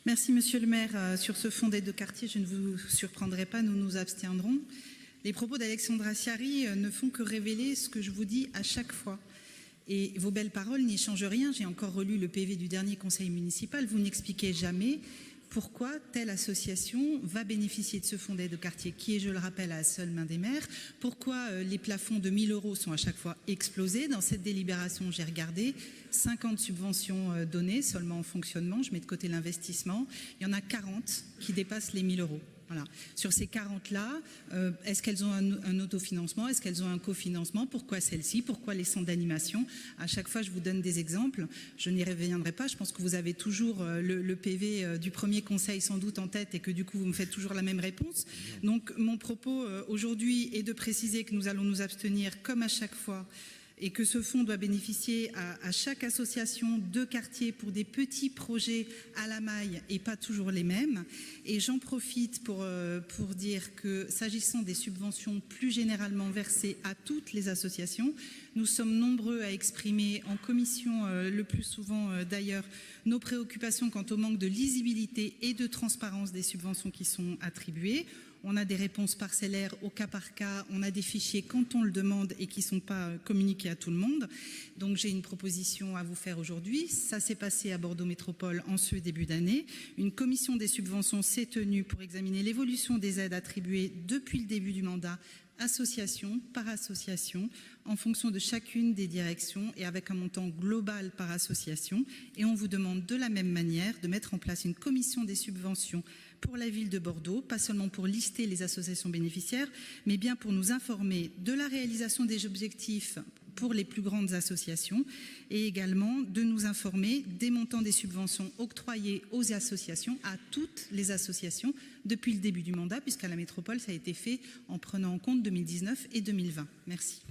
Merci Monsieur le maire. Sur ce fonds d'aide de quartier, je ne vous surprendrai pas, nous nous abstiendrons. Les propos d'Alexandra Ciari ne font que révéler ce que je vous dis à chaque fois. Et vos belles paroles n'y changent rien. J'ai encore relu le PV du dernier conseil municipal. Vous n'expliquez jamais pourquoi telle association va bénéficier de ce fonds d'aide au quartier qui est, je le rappelle, à la seule main des maires. Pourquoi les plafonds de 1 000 € sont à chaque fois explosés. Dans cette délibération, j'ai regardé 50 subventions données seulement en fonctionnement. Je mets de côté l'investissement. Il y en a 40 qui dépassent les 1 000 €. Voilà. Sur ces 40-là, est-ce qu'elles ont un autofinancement? Est-ce qu'elles ont un cofinancement? Pourquoi celles-ci? Pourquoi les centres d'animation? À chaque fois, je vous donne des exemples. Je n'y reviendrai pas. Je pense que vous avez toujours le PV du premier conseil sans doute en tête et que du coup, vous me faites toujours la même réponse. Donc, mon propos aujourd'hui est de préciser que nous allons nous abstenir comme à chaque fois et que ce fonds doit bénéficier à chaque association de quartier pour des petits projets à la maille et pas toujours les mêmes. Et j'en profite pour dire que s'agissant des subventions plus généralement versées à toutes les associations, nous sommes nombreux à exprimer en commission, le plus souvent d'ailleurs, nos préoccupations quant au manque de lisibilité et de transparence des subventions qui sont attribuées. On a des réponses parcellaires au cas par cas, on a des fichiers quand on le demande et qui ne sont pas communiqués à tout le monde. Donc j'ai une proposition à vous faire aujourd'hui. Ça s'est passé à Bordeaux Métropole en ce début d'année. Une commission des subventions s'est tenue pour examiner l'évolution des aides attribuées depuis le début du mandat, association par association, en fonction de chacune des directions et avec un montant global par association. Et on vous demande de la même manière de mettre en place une commission des subventions pour la ville de Bordeaux, pas seulement pour lister les associations bénéficiaires, mais bien pour nous informer de la réalisation des objectifs pour les plus grandes associations et également de nous informer des montants des subventions octroyées aux associations, à toutes les associations, depuis le début du mandat, puisqu'à la métropole, ça a été fait en prenant en compte 2019 et 2020. Merci.